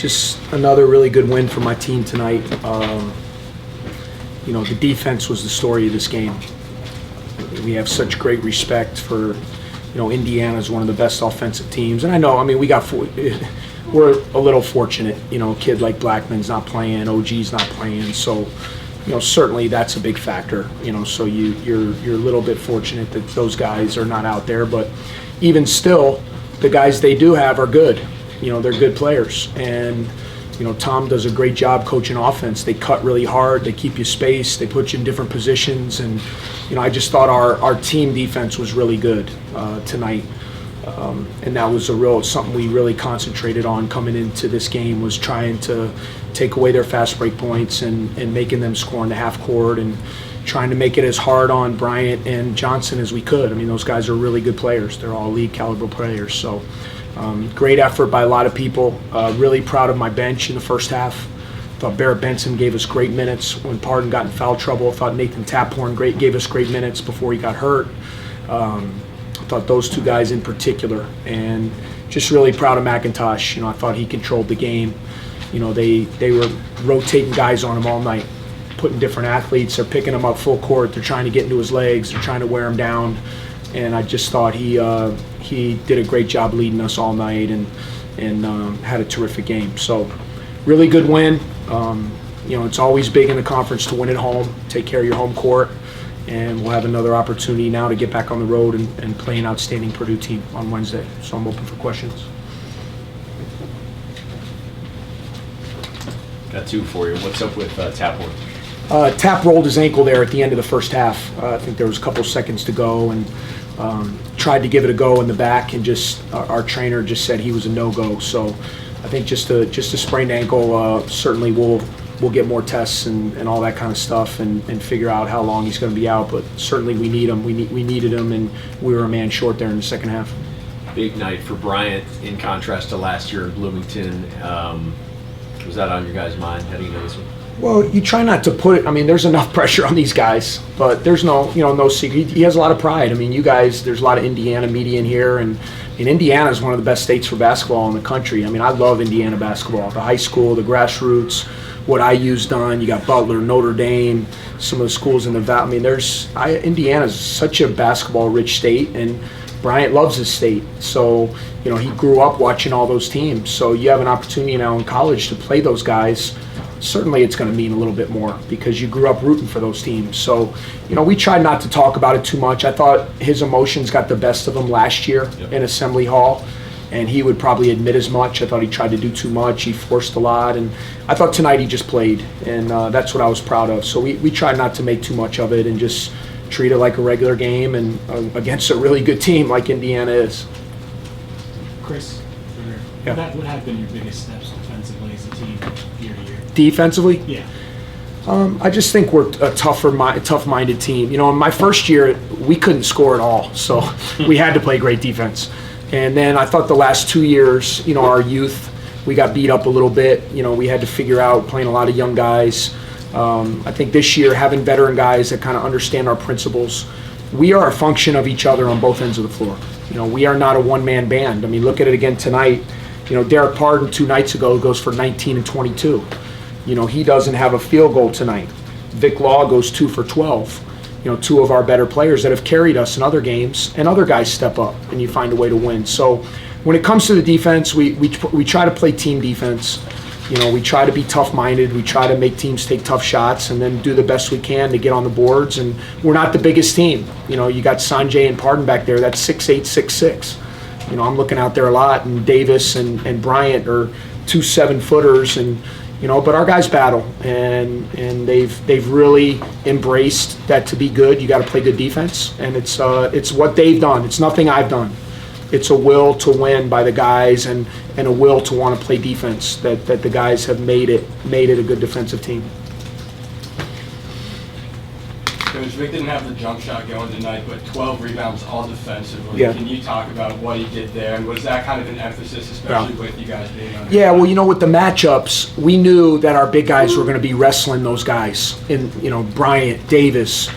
just another really good win for my team tonight. The defense was the story of this game. We have such great respect for, Indiana is one of the best offensive teams. And I know, we're a little fortunate. A kid like Blackman's not playing, OG's not playing. So, certainly that's a big factor. So you're a little bit fortunate that those guys are not out there. But even still, the guys they do have are good. They're good players. And, Tom does a great job coaching offense. They cut really hard. They keep you spaced. They put you in different positions. And, I just thought our team defense was really good tonight. And that was something we really concentrated on coming into this game, was trying to take away their fast break points and making them score in the half court and trying to make it as hard on Bryant and Johnson as we could. Those guys are really good players. They're all league caliber players. So great effort by a lot of people. Really proud of my bench in the first half. Thought Barrett Benson gave us great minutes when Pardon got in foul trouble. Thought Nathan Taphorn gave us great minutes before he got hurt. I thought those two guys in particular, and just really proud of McIntosh. I thought he controlled the game. They were rotating guys on him all night, putting different athletes. They're picking him up full court. They're trying to get into his legs. They're trying to wear him down. And I just thought he did a great job leading us all night and had a terrific game. So really good win. It's always big in the conference to win at home, take care of your home court. And we'll have another opportunity now to get back on the road and play an outstanding Purdue team on Wednesday. So I'm open for questions. Got two for you. What's up with Taphorn? Tap rolled his ankle there at the end of the first half. I think there was a couple seconds to go, and tried to give it a go in the back, and just our trainer just said he was a no-go. So I think just a sprained ankle. Certainly we'll get more tests and all that kind of stuff and figure out how long he's going to be out. But certainly we need him. We needed him, and we were a man short there in the second half. Big night for Bryant in contrast to last year in Bloomington. Was that on your guys' mind heading into this one? Well, you try not to put it. There's enough pressure on these guys, but there's no secret. He has a lot of pride. You guys, there's a lot of Indiana media in here, and Indiana is one of the best states for basketball in the country. I love Indiana basketball. The high school, the grassroots, what IU's done. You got Butler, Notre Dame, some of the schools in the Valley. Indiana's such a basketball-rich state, and Bryant loves his state. So, he grew up watching all those teams. So you have an opportunity now in college to play those guys. Certainly it's going to mean a little bit more because you grew up rooting for those teams. So, we tried not to talk about it too much. I thought his emotions got the best of him last year in Assembly Hall, and he would probably admit as much. I thought he tried to do too much. He forced a lot, and I thought tonight he just played, and that's what I was proud of. So we tried not to make too much of it and just treat it like a regular game and against a really good team like Indiana is. Chris, what have been your biggest steps offensively as a team year to year? Defensively? Yeah. I just think we're a tough-minded team. In my first year, we couldn't score at all, so we had to play great defense. And then I thought the last 2 years, our youth, we got beat up a little bit. We had to figure out playing a lot of young guys. I think this year, having veteran guys that kind of understand our principles, we are a function of each other on both ends of the floor. We are not a one-man band. Look at it again tonight. Derek Pardon 2 nights ago goes for 19 and 22. He doesn't have a field goal tonight. Vic Law goes 2 for 12. Two of our better players that have carried us in other games, and other guys step up, and you find a way to win. So when it comes to the defense, we try to play team defense. We try to be tough-minded. We try to make teams take tough shots and then do the best we can to get on the boards. And we're not the biggest team. You got Sanjay and Pardon back there. That's 6'8", 6'6". I'm looking out there a lot, and Davis and Bryant are 2 7-footers, and but our guys battle, and they've really embraced that to be good. You got to play good defense, and it's what they've done. It's nothing I've done. It's a will to win by the guys, and a will to want to play defense. That the guys have made it a good defensive team. Coach, Vic didn't have the jump shot going tonight, but 12 rebounds all defensively. Yeah. Can you talk about what he did there? And was that kind of an emphasis, especially with you guys being on? Yeah, well, with the matchups, we knew that our big guys were going to be wrestling those guys. And, Bryant, Davis,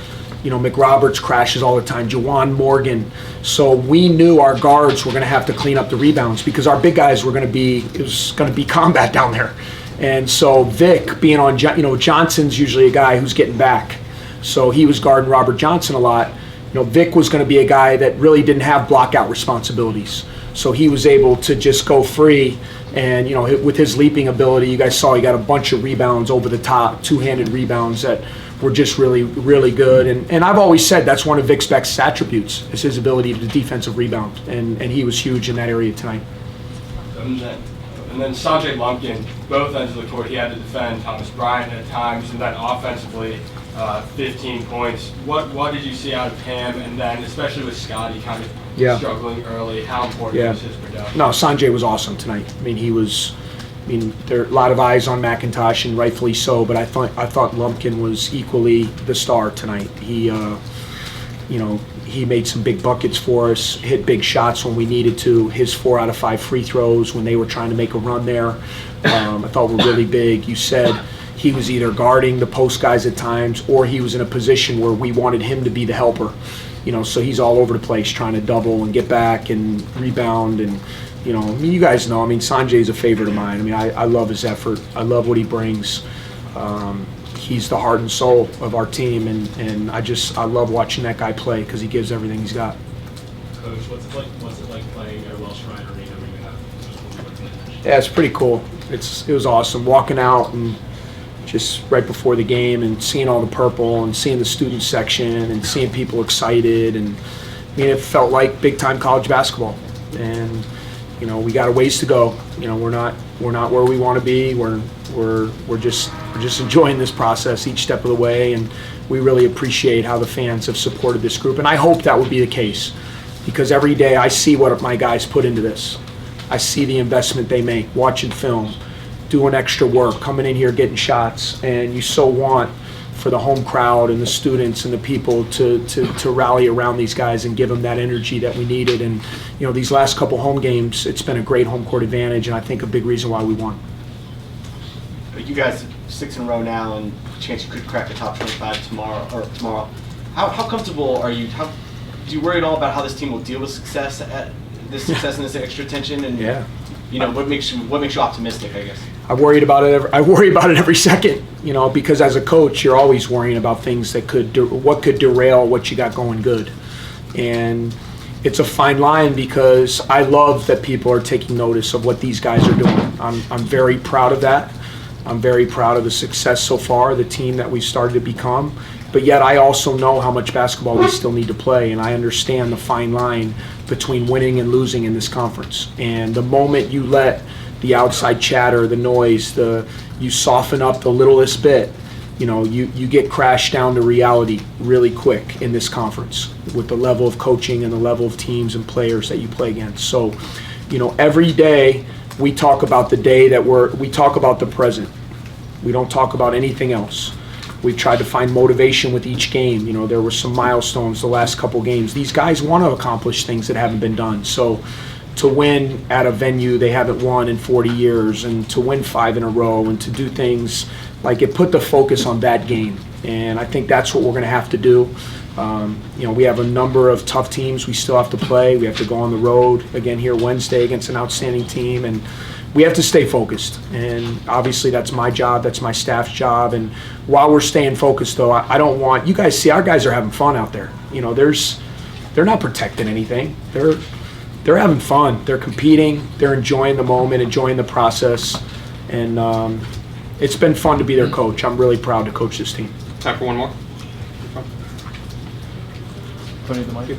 McRoberts crashes all the time, Jawan Morgan. So we knew our guards were going to have to clean up the rebounds because our big guys were it was going to be combat down there. And so Vic being on, Johnson's usually a guy who's getting back. So he was guarding Robert Johnson a lot. Vic was going to be a guy that really didn't have blockout responsibilities. So he was able to just go free. And, with his leaping ability, you guys saw he got a bunch of rebounds over the top, two-handed rebounds that were just really, really good. And I've always said that's one of Vic's best attributes is his ability to defensive rebound. And he was huge in that area tonight. And then Sanjay Lumpkin, both ends of the court, he had to defend Thomas Bryant at times, and then offensively, 15 points. What did you see out of him? And then, especially with Scotty kind of struggling early, how important was his production? No, Sanjay was awesome tonight. There are a lot of eyes on McIntosh, and rightfully so, but I thought Lumpkin was equally the star tonight. He made some big buckets for us, hit big shots when we needed to. His 4 out of 5 free throws when they were trying to make a run there, I thought were really big. You said he was either guarding the post guys at times or he was in a position where we wanted him to be the helper. So he's all over the place trying to double and get back and rebound. And, you guys know, Sanjay's a favorite of mine. I love his effort. I love what he brings. He's the heart and soul of our team, and I love watching that guy play because he gives everything he's got. Coach, what's it like playing at Welsh-Ryan Arena when you have? Yeah, it's pretty cool. It was awesome walking out and just right before the game and seeing all the purple and seeing the student section and seeing people excited, and it felt like big time college basketball. And we got a ways to go. We're not where we want to be. We're just enjoying this process each step of the way, and we really appreciate how the fans have supported this group. And I hope that would be the case, because every day I see what my guys put into this. I see the investment they make, watching film, doing extra work, coming in here, getting shots, and you so want for the home crowd and the students and the people to rally around these guys and give them that energy that we needed. And these last couple home games, it's been a great home court advantage, and I think a big reason why we won. You guys 6 in a row now, and chance you could crack the top 25 tomorrow. How comfortable are you? Do you worry at all about how this team will deal with success and this extra tension? And what makes you optimistic, I guess? I worry about it every second, because as a coach, you're always worrying about things that could derail what you got going good. And it's a fine line, because I love that people are taking notice of what these guys are doing. I'm very proud of that. I'm very proud of the success so far, the team that we've started to become. But yet I also know how much basketball we still need to play, and I understand the fine line between winning and losing in this conference. And the moment you let the outside chatter, the noise, you soften up the littlest bit, you get crashed down to reality really quick in this conference with the level of coaching and the level of teams and players that you play against. So, every day we talk about the day that we talk about the present. We don't talk about anything else. We've tried to find motivation with each game. There were some milestones the last couple games. These guys want to accomplish things that haven't been done. So to win at a venue they haven't won in 40 years, and to win 5 in a row, and to do things like it put the focus on that game. And I think that's what we're going to have to do. We have a number of tough teams we still have to play. We have to go on the road again here Wednesday against an outstanding team, and we have to stay focused. And obviously that's my job, that's my staff's job. And while we're staying focused, though, I don't want you guys see our guys are having fun out there. They're not protecting anything. They're having fun. They're competing. They're enjoying the moment, enjoying the process, and it's been fun to be their coach. I'm really proud to coach this team. Time for one more. Tony, the mic.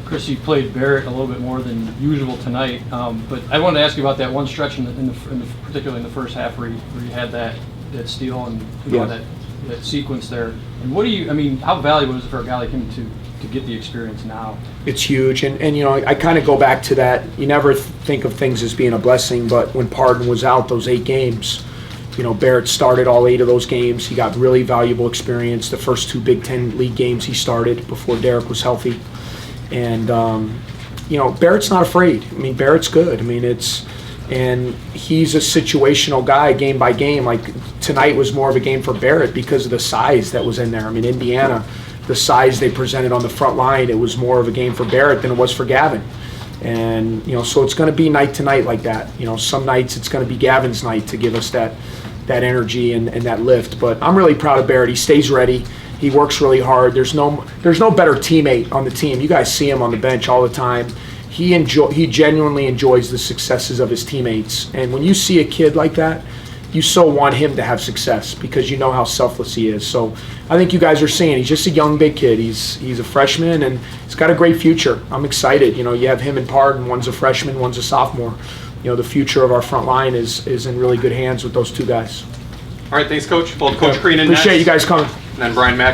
Chris, you played Barrett a little bit more than usual tonight, but I wanted to ask you about that one stretch, particularly in the first half, where you had that steal and that sequence there. And how valuable is it for a guy like him to get the experience now? It's huge, and I kind of go back to that. You never think of things as being a blessing, but when Pardon was out those 8 games, Barrett started all 8 of those games. He got really valuable experience. The first 2 Big Ten League games he started before Derek was healthy. And, Barrett's not afraid. Barrett's good. And he's a situational guy, game by game. Like tonight was more of a game for Barrett because of the size that was in there. I mean, Indiana, the size they presented on the front line, it was more of a game for Barrett than it was for Gavin. And, so it's going to be night to night like that. Some nights it's going to be Gavin's night to give us that energy and that lift. But I'm really proud of Barrett. He stays ready. He works really hard. There's no better teammate on the team. You guys see him on the bench all the time. He genuinely enjoys the successes of his teammates. And when you see a kid like that, you so want him to have success because you know how selfless he is. So I think you guys are seeing he's just a young, big kid. He's a freshman, and he's got a great future. I'm excited. You have him and Pardon. One's a freshman, one's a sophomore. The future of our front line is in really good hands with those two guys. All right, thanks, Coach. Well, Coach Crean in Appreciate next, you guys coming. and then Brian Mack.